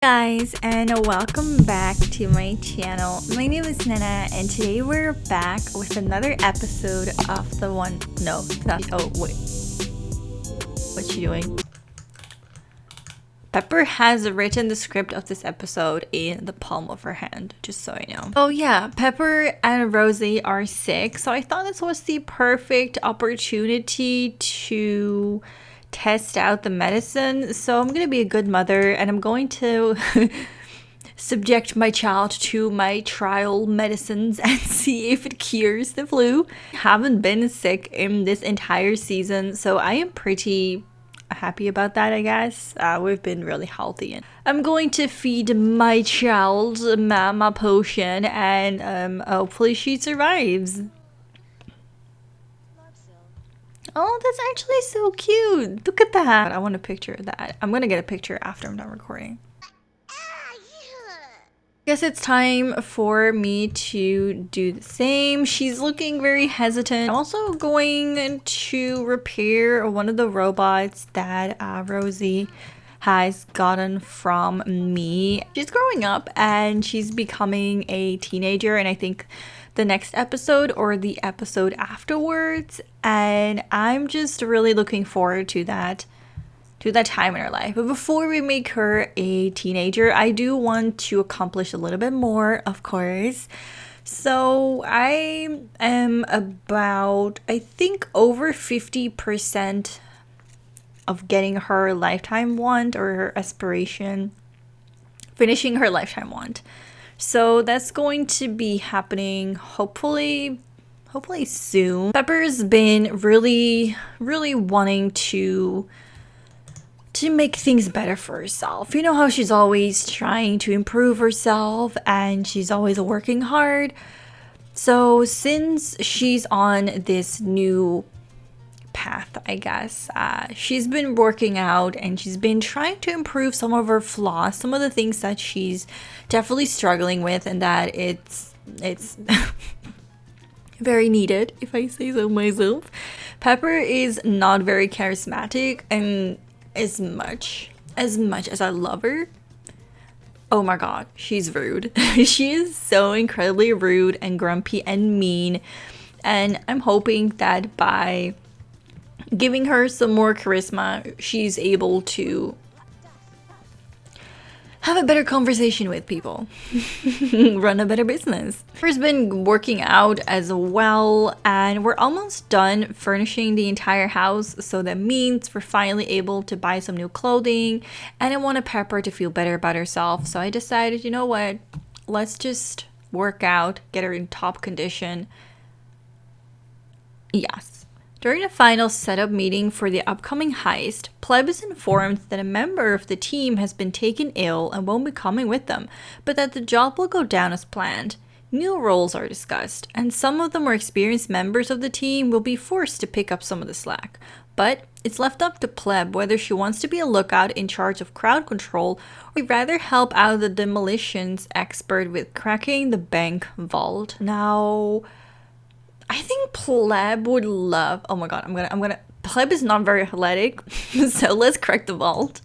Guys, and welcome back to my channel. My name is Nenna, and today we're back with another episode of the one. No, not. Oh, wait. What's she doing? Pepper has written the script of this episode in the palm of her hand, just so I know. Oh yeah, Pepper and Rosie are sick, so I thought this was the perfect opportunity to test out the medicine. So I'm gonna be a good mother and I'm going to subject my child to my trial medicines and see if it cures the flu. I haven't been sick in this entire season, so I am pretty happy about that, I guess. We've been really healthy, and I'm going to feed my child mama potion and hopefully she survives. Oh, that's actually so cute. Look at that. I want a picture of that. I'm gonna get a picture after I'm done recording. Guess it's time for me to do the same. She's looking very hesitant. I'm also going to repair one of the robots that Rosie has gotten from me. She's growing up and she's becoming a teenager, and I think the next episode or the episode afterwards, and I'm just really looking forward to that time in her life. But before we make her a teenager, I do want to accomplish a little bit more, of course. So I am about, I think, over 50% of getting her lifetime want or her aspiration, finishing her lifetime want. So that's going to be happening hopefully soon. Pepper's been really wanting to make things better for herself. You know how she's always trying to improve herself and she's always working hard. So since she's on this new path, I guess, she's been working out and she's been trying to improve some of her flaws, some of the things that she's definitely struggling with, and that it's very needed, if I say so myself. Pepper is not very charismatic, and as much as I love her, oh my god, she's rude. She is so incredibly rude and grumpy and mean, and I'm hoping that by giving her some more charisma, she's able to have a better conversation with people, run a better business. Pepper's been working out as well, and we're almost done furnishing the entire house, so that means we're finally able to buy some new clothing, and I wanted Pepper to feel better about herself, so I decided, you know what, let's just work out, get her in top condition. Yes. During the final setup meeting for the upcoming heist, Pleb is informed that a member of the team has been taken ill and won't be coming with them, but that the job will go down as planned. New roles are discussed, and some of the more experienced members of the team will be forced to pick up some of the slack. But it's left up to Pleb whether she wants to be a lookout in charge of crowd control, or rather help out the demolitions expert with cracking the bank vault. Now, I think Pleb would love, oh my god, I'm gonna, Pleb is not very athletic, so let's crack the vault.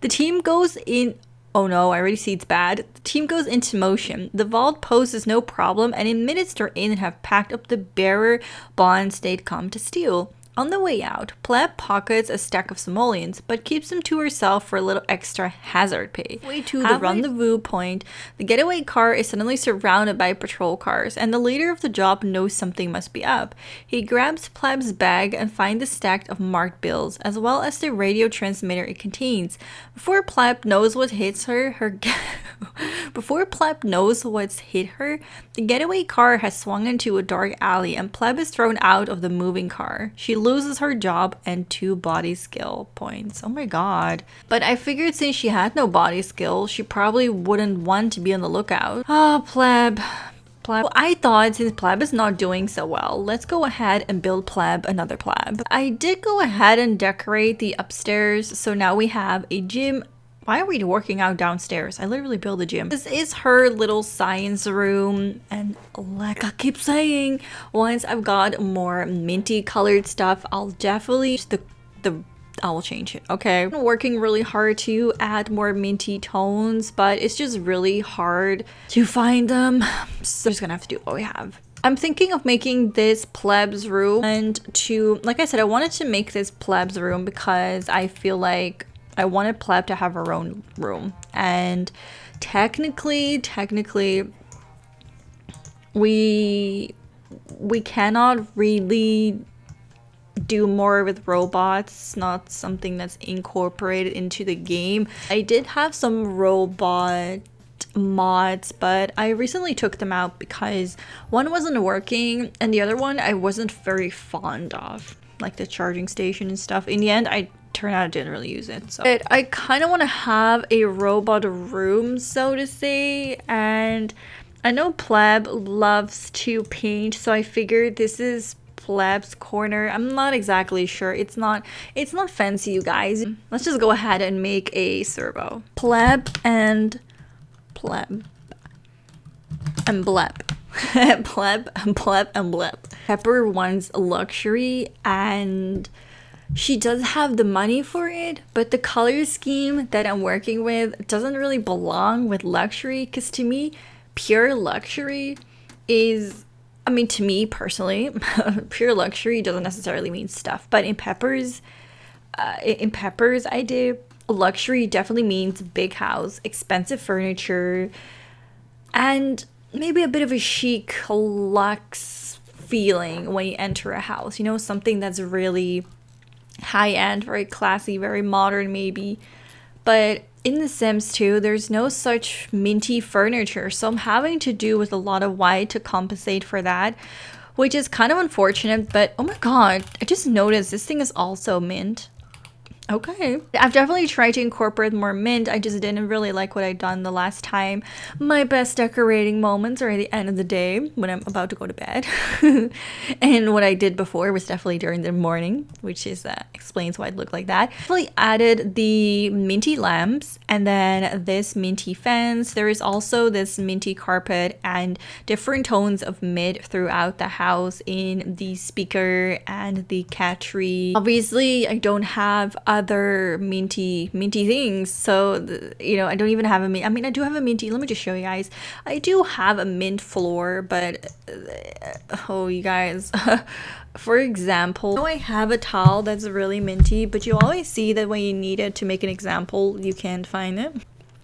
The team goes in, oh no, I already see it's bad. The team goes into motion. The vault poses no problem, and in minutes they're in and have packed up the bearer bonds they'd come to steal. On the way out, Pleb pockets a stack of simoleons, but keeps them to herself for a little extra hazard pay. Way to the rendezvous point, the getaway car is suddenly surrounded by patrol cars, and the leader of the job knows something must be up. He grabs Pleb's bag and finds a stack of marked bills, as well as the radio transmitter it contains. Before Pleb knows what hits her, before Pleb knows what's hit her, the getaway car has swung into a dark alley, and Pleb is thrown out of the moving car. She loses her job and 2 body skill points. Oh my god. But I figured since she had no body skill, she probably wouldn't want to be on the lookout. Oh, Pleb. Well, I thought since Pleb is not doing so well, let's go ahead and build Pleb another Pleb. I did go ahead and decorate the upstairs, so now we have a gym. Why are we working out downstairs? I literally built a gym. This is her little science room, and like I keep saying, once I've got more minty colored stuff, I'll definitely the I will change it, okay? I'm working really hard to add more minty tones, but it's just really hard to find them. So we're just gonna have to do what we have. I'm thinking of making this plebs room, and like I said, I wanted to make this plebs room because I feel like I wanted pleb to have her own room. And technically, we cannot really do more with robots. It's not something that's incorporated into the game. I did have some robot mods, but I recently took them out because one wasn't working and the other one I wasn't very fond of, like the charging station and stuff. In the end, I turned out I didn't really use it. So I kind of want to have a robot room, so to say, and I know pleb loves to paint, so I figured this is pleb's corner. I'm not exactly sure. It's not fancy, you guys. Let's just go ahead and make a servo. Pleb and pleb and bleb. Pleb and pleb and bleb. Pepper wants luxury, and she does have the money for it, but the color scheme that I'm working with doesn't really belong with luxury, because to me, pure luxury is, I mean, to me personally, pure luxury doesn't necessarily mean stuff, but in Pepper's idea, luxury definitely means big house, expensive furniture, and maybe a bit of a chic luxe feeling when you enter a house, you know, something that's really high-end, very classy, very modern maybe. But in The Sims 2, there's no such minty furniture, so I'm having to do with a lot of white to compensate for that, which is kind of unfortunate. But oh my god, I just noticed this thing is also mint. Okay. I've definitely tried to incorporate more mint. I just didn't really like what I'd done the last time. My best decorating moments are at the end of the day when I'm about to go to bed. And what I did before was definitely during the morning, which is explains why it looked like that. Definitely added the minty lamps and then this minty fence. There is also this minty carpet and different tones of mint throughout the house in the speaker and the cat tree. Obviously, I don't have other minty things, so you know, I don't even have a mint. I mean, I do have a minty, let me just show you guys. I do have a mint floor, but oh, you guys, for example, I have a towel that's really minty, but you always see that when you need it to make an example, you can't find it.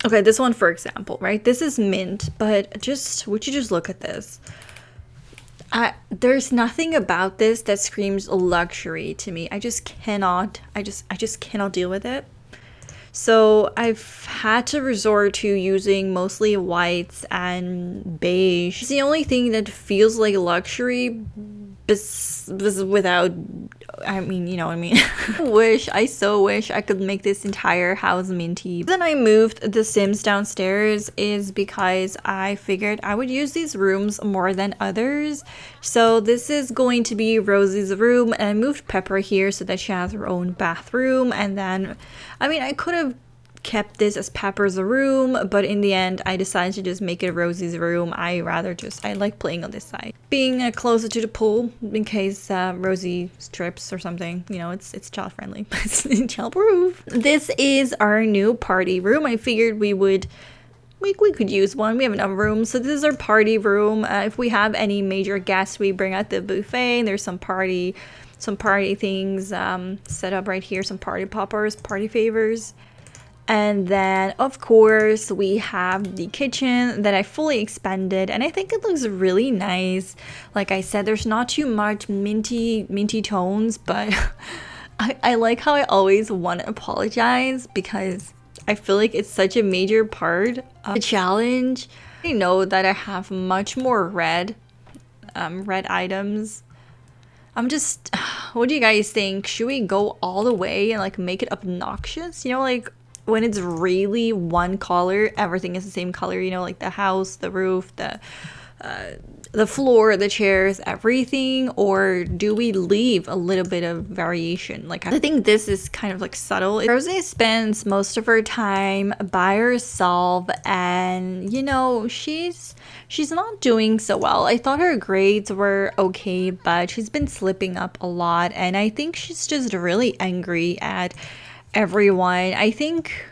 Okay, this one for example, right? This is mint, but would you just look at this? There's nothing about this that screams luxury to me. I just cannot deal with it. So I've had to resort to using mostly whites and beige. It's the only thing that feels like luxury without, I mean, you know what I mean. I so wish I could make this entire house minty. Then I moved the Sims downstairs is because I figured I would use these rooms more than others. So this is going to be Rosie's room, and I moved Pepper here so that she has her own bathroom. And then, I mean, I could have kept this as Pepper's room, but in the end I decided to just make it Rosie's room. I like playing on this side, being closer to the pool in case Rosie trips or something, you know. It's child friendly, but it's child proof. This is our new party room. I figured we could use one. We have enough room, so this is our party room. If we have any major guests, we bring out the buffet, and there's some party things set up right here, some party poppers, party favors. And then, of course, we have the kitchen that I fully expanded, and I think it looks really nice. Like I said, there's not too much minty tones, but I like how I always want to apologize because I feel like it's such a major part of the challenge. I know that I have much more red items. What do you guys think? Should we go all the way and like make it obnoxious? You know, like when it's really one color, everything is the same color, you know, like the house, the roof, the the floor, the chairs, everything, or do we leave a little bit of variation? Like, I think this is kind of like subtle. Rose spends most of her time by herself, and you know, she's not doing so well. I thought her grades were okay, but she's been slipping up a lot, and I think she's just really angry at everyone. I think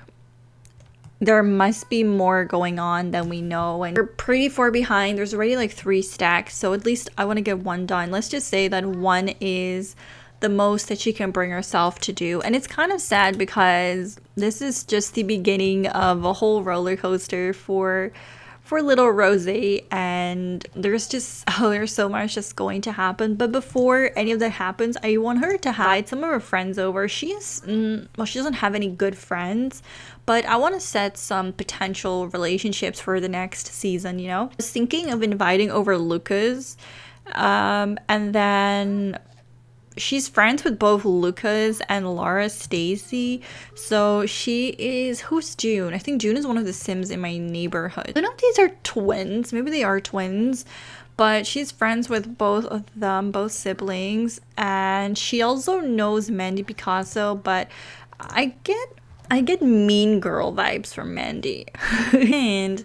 there must be more going on than we know, and we're pretty far behind. There's already like 3 stacks, so at least I want to get 1 done. Let's just say that 1 is the most that she can bring herself to do, and it's kind of sad because this is just the beginning of a whole roller coaster for little Rosie, and there's so much that's going to happen. But before any of that happens, I want her to hide some of her friends over. She doesn't have any good friends, but I want to set some potential relationships for the next season, you know? I was thinking of inviting over Lucas, and then she's friends with both Lucas and Laura Stacy. So she is, who's June? I think June is one of the Sims in my neighborhood. I don't know if these are twins. Maybe they are twins. But she's friends with both of them, both siblings. And she also knows Mandy Picasso, but I get mean girl vibes from Mandy. And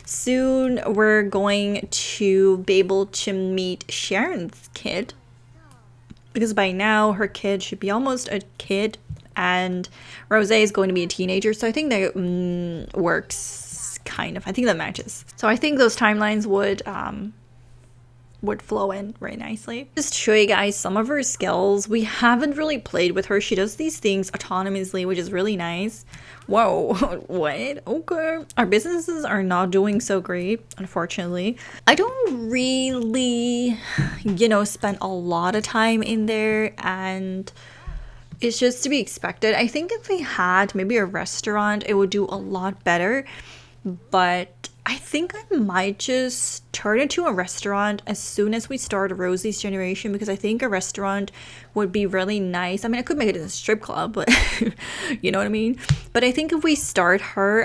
soon we're going to be able to meet Sharon's kid, because by now her kid should be almost a kid, and Rose is going to be a teenager. So I think that works, kind of. I think that matches. So I think those timelines would flow in very nicely. Just show you guys some of her skills. We haven't really played with her. She does these things autonomously, which is really nice. Whoa, what? Okay. Our businesses are not doing so great, unfortunately. I don't really, spend a lot of time in there, and it's just to be expected. I think if we had maybe a restaurant, it would do a lot better, but I think I might just turn it into a restaurant as soon as we start Rosie's generation, because I think a restaurant would be really nice. I mean, I could make it a strip club, but you know what I mean? But I think if we start her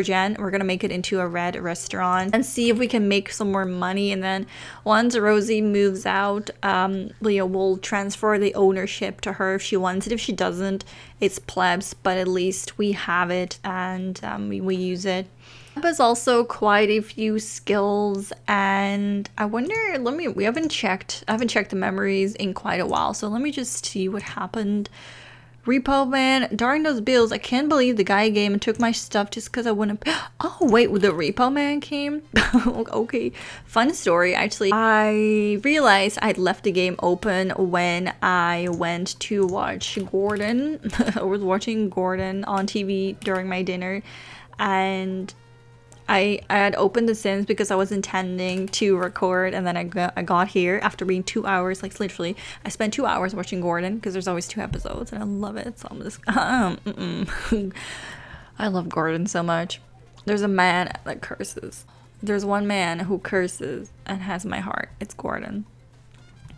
gen, we're gonna make it into a red restaurant and see if we can make some more money. And then once Rosie moves out, we'll transfer the ownership to her if she wants it. If she doesn't, it's plebs, but at least we have it, and we use it. Pleb has also quite a few skills, and I wonder, I haven't checked the memories in quite a while, so let me just see what happened. Repo man, darn those bills. I can't believe the guy came and took my stuff just because I wouldn't. Oh wait, the repo man came? Okay, fun story. Actually, I realized I'd left the game open when I went to watch Gordon. I was watching Gordon on TV during my dinner, and I had opened The Sims because I was intending to record, and then I got here after being 2 hours, like literally, I spent 2 hours watching Gordon because there's always 2 episodes and I love it. So I'm just, I love Gordon so much. There's a man that curses. There's one man who curses and has my heart. It's Gordon.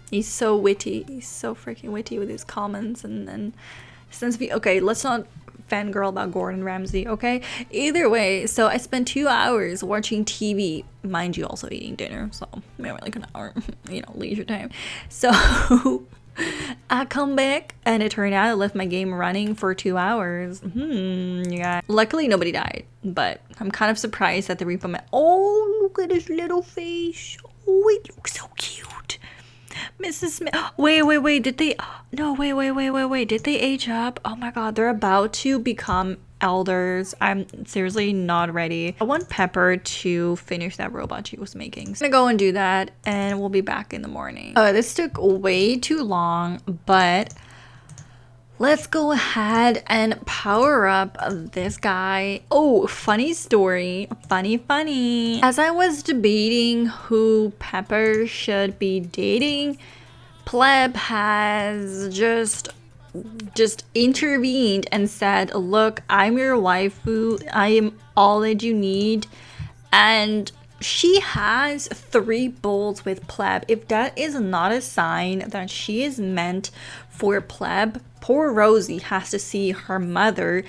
He's so witty. He's so freaking witty with his comments and sense of, okay, let's not fangirl about Gordon Ramsay, okay? Either way, so I spent 2 hours watching TV, mind you, also eating dinner, so maybe like an hour, leisure time. So I come back, and it turned out I left my game running for 2 hours. Yeah. Luckily, nobody died, but I'm kind of surprised that the repo man. Oh, look at his little face. Oh, it looks so cute. Mrs. Smith. Wait. Did they? No, wait. Did they age up? Oh my god, they're about to become elders. I'm seriously not ready. I want Pepper to finish that robot she was making. So I'm gonna go and do that, and we'll be back in the morning. This took way too long, but let's go ahead and power up this guy. Oh, funny story. Funny. As I was debating who Pepper should be dating, Pleb has just intervened and said, look, I'm your waifu. I am all that you need. And she has 3 bowls with Pleb. If that is not a sign that she is meant for Pleb, poor Rosie has to see her mother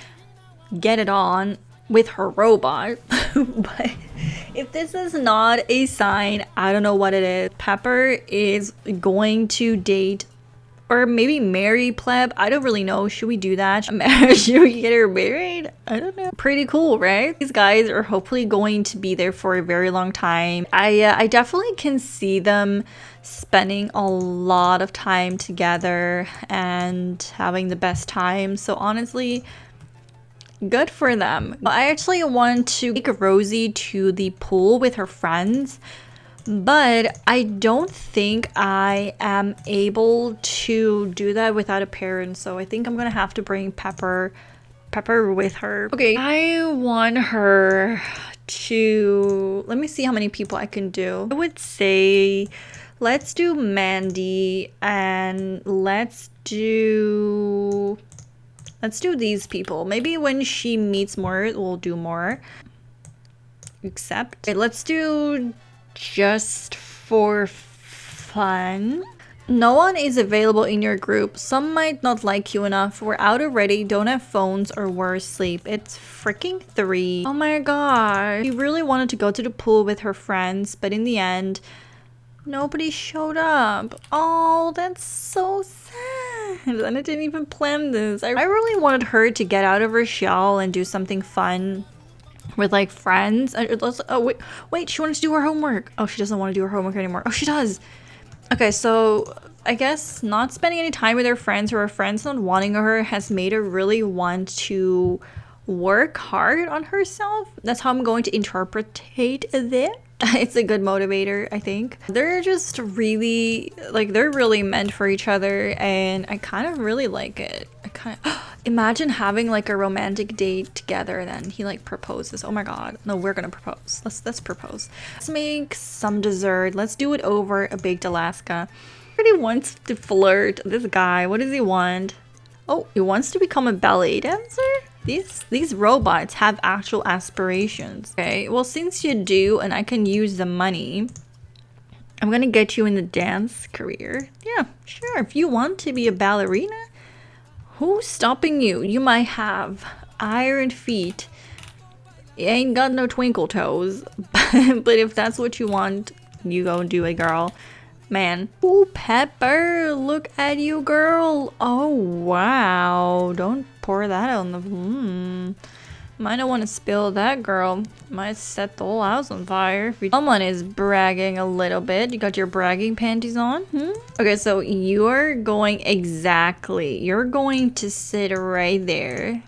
get it on with her robot. But If this is not a sign, I don't know what it is. Pepper is going to date or maybe marry Pleb. I don't really know. Should we do that? Should we get her married? I don't know. Pretty cool, right? These guys are hopefully going to be there for a very long time. I definitely can see them spending a lot of time together and having the best time. So honestly, good for them. I actually want to take Rosie to the pool with her friends, but I don't think I am able to do that without a parent. So I think I'm gonna have to bring Pepper with her. Okay, I want her to, let me see how many people I can do. I would say let's do Mandy and let's do these people. Maybe when she meets more, we'll do more. Except, okay, let's do just for fun. No one is available in your group. Some might not like you enough. We're out already, don't have phones, or we're asleep. It's freaking 3. Oh my god. She really wanted to go to the pool with her friends, but in the end, nobody showed up. Oh, that's so sad. And I didn't even plan this. I really wanted her to get out of her shell and do something fun with like friends. Oh wait, she wanted to do her homework. Oh, she doesn't want to do her homework anymore. Oh, she does. Okay, so I guess not spending any time with her friends or her friends not wanting her has made her really want to work hard on herself. That's how I'm going to interpret it. It's a good motivator, I think. They're just really, like, they're really meant for each other, and I kind of really like it. I kind of imagine having like a romantic date together, and then he like proposes. Oh my god. No, we're gonna propose. Let's propose. Let's make some dessert. Let's do it over a baked Alaska. He already wants to flirt. This guy, what does he want? Oh, he wants to become a ballet dancer? These robots have actual aspirations. Okay, well, since you do and I can use the money, I'm gonna get you in the dance career. Yeah, sure. If you want to be a ballerina, who's stopping you? You might have iron feet. You ain't got no twinkle toes. But if that's what you want, you go do it, girl. Man. Ooh, Pepper, look at you, girl. Oh, wow. Don't pour that on the... Might not want to spill that, girl. Might set the whole house on fire. Someone is bragging a little bit. You got your bragging panties on? Okay, so you're going you're going to sit right there.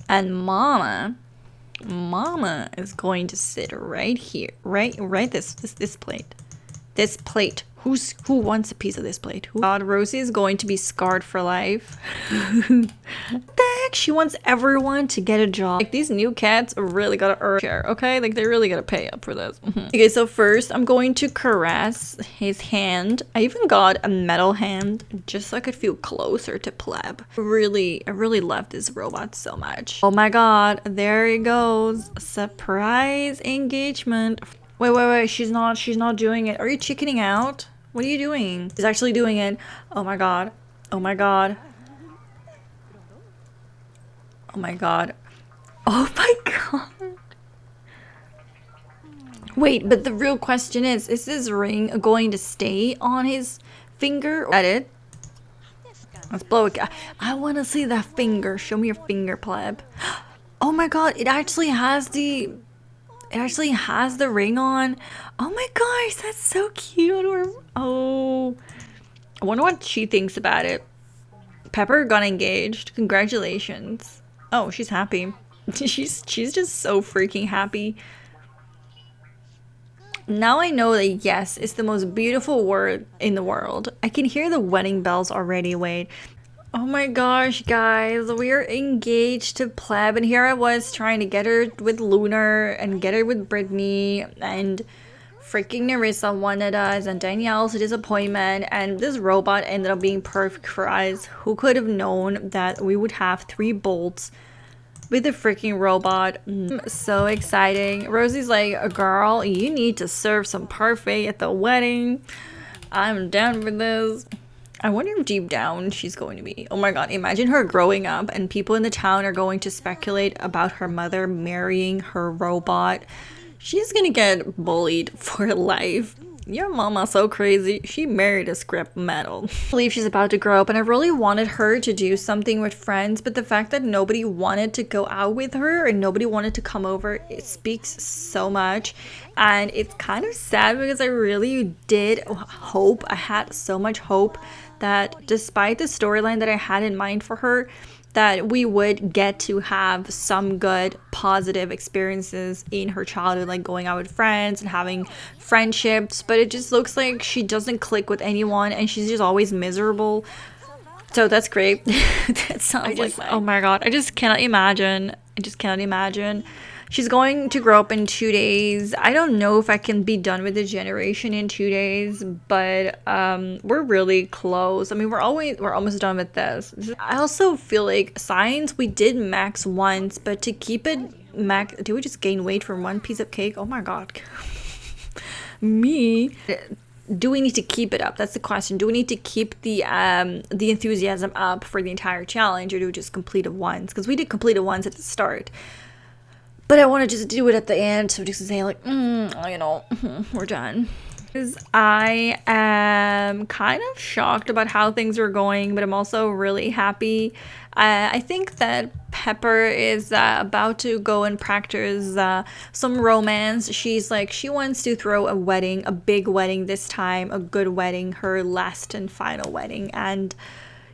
And Mama is going to sit right here. Right this plate. This plate. Who wants a piece of this plate? God, Rosie is going to be scarred for life. The heck? She wants everyone to get a job. Like, these new cats really gotta earn share, okay? Like, they really gotta pay up for this. Okay, so first I'm going to caress his hand. I even got a metal hand just so I could feel closer to Pleb. I really love this robot so much. Oh my god, there it goes. Surprise engagement. Wait, she's not doing it. Are you chickening out? What are you doing? She's actually doing it. Oh my god. Oh my god. Oh my god. Oh my god. Wait, but the real question is this ring going to stay on his finger? At it? Let's blow it. I want to see that finger. Show me your finger, Pleb. Oh my god, it actually has the ring on. Oh my gosh, that's so cute. Oh, I wonder what she thinks about it. Pepper got engaged. Congratulations. Oh, she's happy. she's just so freaking happy. Now I know that yes, it's the most beautiful word in the world. I can hear the wedding bells already. Wait. Oh my gosh, guys, we're engaged to Pleb, and here I was trying to get her with Lunar and get her with Brittany, and freaking Nerissa wanted us, and Danielle's a disappointment, and this robot ended up being perfect for us. Who could have known that we would have 3 bolts with a freaking robot? So exciting. Rosie's like, girl, you need to serve some parfait at the wedding. I'm down for this. I wonder if deep down she's going to be. Oh my god, imagine her growing up and people in the town are going to speculate about her mother marrying her robot. She's gonna get bullied for life. Your mama's so crazy. She married a scrap metal. I believe she's about to grow up, and I really wanted her to do something with friends, but the fact that nobody wanted to go out with her and nobody wanted to come over, it speaks so much. And it's kind of sad because I really did hope, I had so much hope that despite the storyline that I had in mind for her, that we would get to have some good positive experiences in her childhood, like going out with friends and having friendships, but it just looks like she doesn't click with anyone and she's just always miserable. So that's great. That sounds like oh my god, I just cannot imagine. She's going to grow up in 2 days. I don't know if I can be done with the generation in 2 days, but we're really close. I mean, we're almost done with this. I also feel like science, we did max once, but to keep it max, did we just gain weight from one piece of cake? Oh my god. Me. Do we need to keep it up? That's the question. Do we need to keep the enthusiasm up for the entire challenge, or do we just complete it once? Because we did complete it once at the start. But I want to just do it at the end, so just say like, we're done. I am kind of shocked about how things are going, but I'm also really happy. I think that Pepper is about to go and practice some romance. She wants to throw a wedding, a big wedding this time, a good wedding, her last and final wedding, and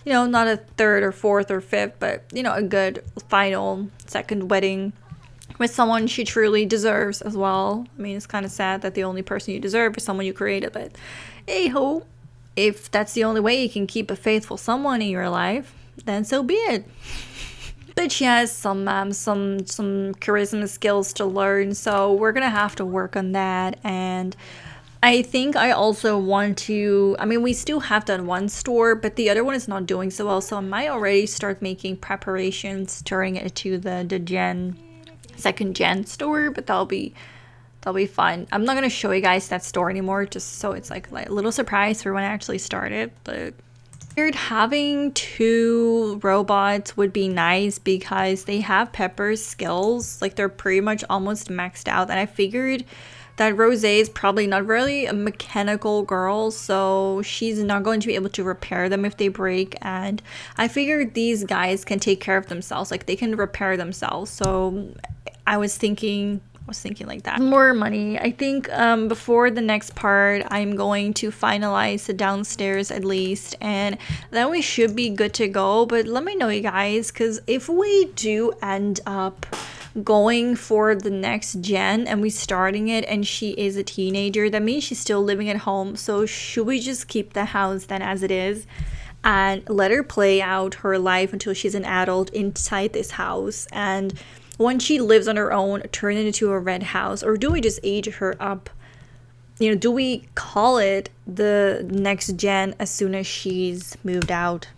not a third or fourth or fifth, but a good final second wedding with someone she truly deserves as well. I mean, it's kind of sad that the only person you deserve is someone you created, but hey-ho, if that's the only way you can keep a faithful someone in your life, then so be it. But she has some charisma skills to learn, so we're gonna have to work on that. And I think I also want to, we still have that one store, but the other one is not doing so well, so I might already start making preparations, turning it to the second gen store, but that'll be fun. I'm not gonna show you guys that store anymore, just so it's like a little surprise for when I actually start it. But having 2 robots would be nice because they have Pepper's skills, like they're pretty much almost maxed out, and I figured that Rosé is probably not really a mechanical girl, so she's not going to be able to repair them if they break, and I figured these guys can take care of themselves, like they can repair themselves. So I was thinking like that. More money. I think before the next part, I'm going to finalize the downstairs at least, and then we should be good to go. But let me know, you guys, because if we do end up going for the next gen and we starting it and she is a teenager, that means she's still living at home. So should we just keep the house then as it is and let her play out her life until she's an adult inside this house, and when she lives on her own, turn it into a red house? Or do we just age her up? Do we call it the next gen as soon as she's moved out?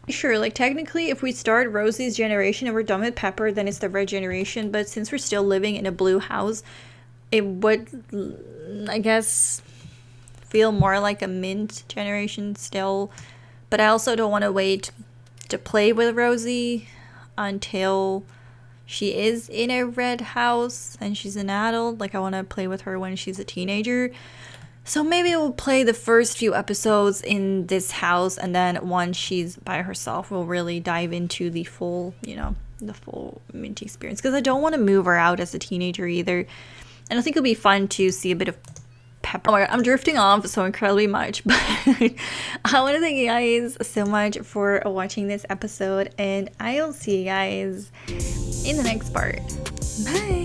Sure, like technically if we start Rosie's generation and we're done with Pepper, then it's the red generation, but since we're still living in a blue house, it would, I guess, feel more like a mint generation still. But I also don't want to wait to play with Rosie until she is in a red house and she's an adult. Like I want to play with her when she's a teenager. So maybe we'll play the first few episodes in this house, and then once she's by herself, we'll really dive into the full, the full Minty experience. Because I don't want to move her out as a teenager either. And I think it'll be fun to see a bit of Pepper. Oh my god, I'm drifting off so incredibly much, but I want to thank you guys so much for watching this episode, and I'll see you guys in the next part. Bye!